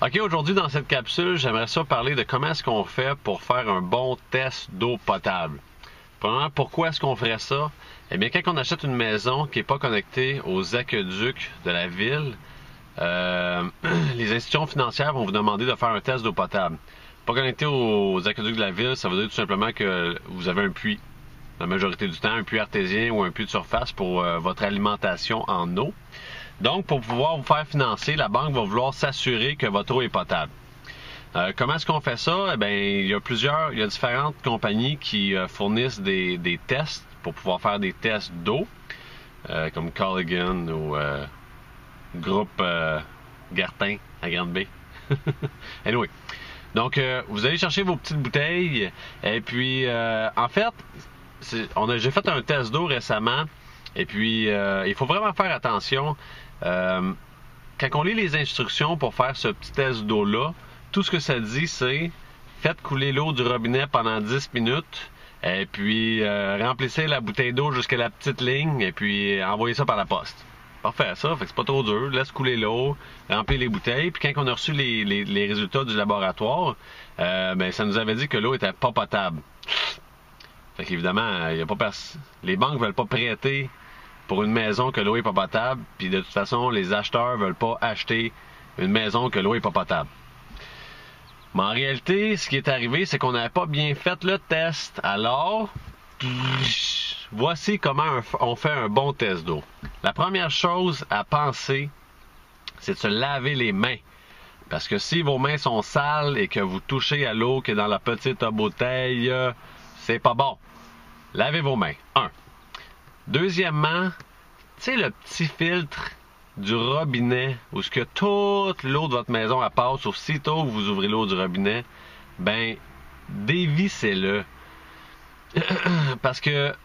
OK, aujourd'hui, dans cette capsule, j'aimerais ça parler de comment est-ce qu'on fait pour faire un bon test d'eau potable. Premièrement, pourquoi est-ce qu'on ferait ça? Eh bien, quand on achète une maison qui n'est pas connectée aux aqueducs de la ville, les institutions financières vont vous demander de faire un test d'eau potable. Pas connecté aux aqueducs de la ville, ça veut dire tout simplement que vous avez un puits. La majorité du temps, un puits artésien ou un puits de surface pour votre alimentation en eau. Donc, pour pouvoir vous faire financer, la banque va vouloir s'assurer que votre eau est potable. Comment est-ce qu'on fait ça? Eh bien, il y a différentes compagnies qui fournissent des tests pour pouvoir faire des tests d'eau, comme Culligan ou Groupe Gartin à Grande-Bay. Anyway. Donc, vous allez chercher vos petites bouteilles et puis, en fait, j'ai fait un test d'eau récemment et puis, il faut vraiment faire attention. Quand on lit les instructions pour faire ce petit test d'eau-là, tout ce que ça dit, c'est faites couler l'eau du robinet pendant 10 minutes et puis remplissez la bouteille d'eau jusqu'à la petite ligne et puis envoyez ça par la poste. Parfait, ça, fait que c'est pas trop dur. Laisse couler l'eau, remplis les bouteilles. Puis quand on a reçu les résultats du laboratoire, ben ça nous avait dit que l'eau était pas potable. Fait qu'évidemment, les banques veulent pas prêter pour une maison que l'eau est pas potable. Puis de toute façon, les acheteurs veulent pas acheter une maison que l'eau est pas potable. Mais en réalité, ce qui est arrivé, c'est qu'on n'avait pas bien fait le test. Alors, voici comment on fait un bon test d'eau. La première chose à penser, c'est de se laver les mains. Parce que si vos mains sont sales et que vous touchez à l'eau qui est dans la petite bouteille, c'est pas bon. Lavez vos mains. 1. Deuxièmement, tu sais le petit filtre du robinet où ce que toute l'eau de votre maison passe, aussitôt que vous ouvrez l'eau du robinet, ben dévissez-le. Parce que,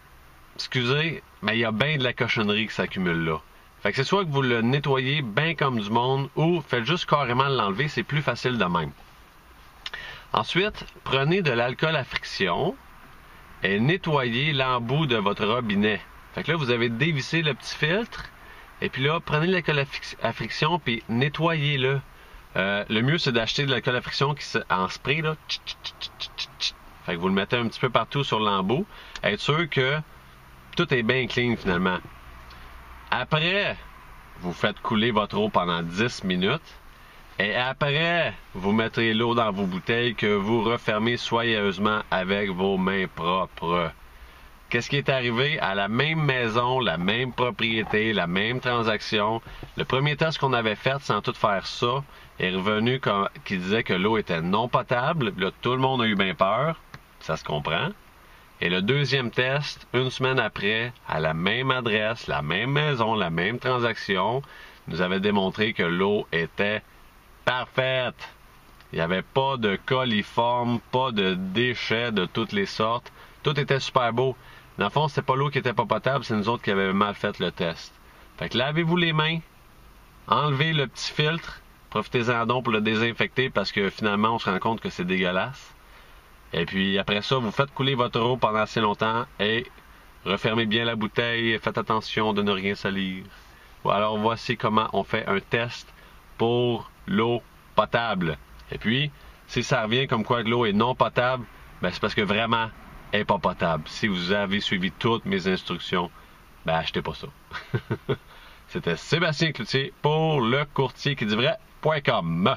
excusez, mais il y a bien de la cochonnerie qui s'accumule là. Fait que c'est soit que vous le nettoyez bien comme du monde ou faites juste carrément l'enlever, c'est plus facile de même. Ensuite, prenez de l'alcool à friction et nettoyez l'embout de votre robinet. Fait que là, vous avez dévissé le petit filtre et puis là, prenez de l'alcool à friction puis nettoyez-le. Le mieux, c'est d'acheter de l'alcool à friction en spray, là. Fait que vous le mettez un petit peu partout sur l'embout. Être sûr que tout est bien clean finalement. Après, vous faites couler votre eau pendant 10 minutes. Et après, vous mettrez l'eau dans vos bouteilles que vous refermez soigneusement avec vos mains propres. Qu'est-ce qui est arrivé à la même maison, la même propriété, la même transaction? Le premier test qu'on avait fait sans tout faire ça est revenu qui disait que l'eau était non potable. Là, tout le monde a eu bien peur. Ça se comprend. Et le deuxième test, une semaine après, à la même adresse, la même maison, la même transaction, nous avait démontré que l'eau était parfaite. Il n'y avait pas de coliformes, pas de déchets de toutes les sortes. Tout était super beau. Dans le fond, c'était pas l'eau qui était pas potable, c'est nous autres qui avions mal fait le test. Fait que lavez-vous les mains, enlevez le petit filtre, profitez-en donc pour le désinfecter parce que finalement, on se rend compte que c'est dégueulasse. Et puis après ça, vous faites couler votre eau pendant assez longtemps et refermez bien la bouteille, faites attention de ne rien salir. Alors voici comment on fait un test pour l'eau potable. Et puis, si ça revient comme quoi que l'eau est non potable, ben c'est parce que vraiment, elle n'est pas potable. Si vous avez suivi toutes mes instructions, ben achetez pas ça. C'était Sébastien Cloutier pour le courtierquiditvrai.com.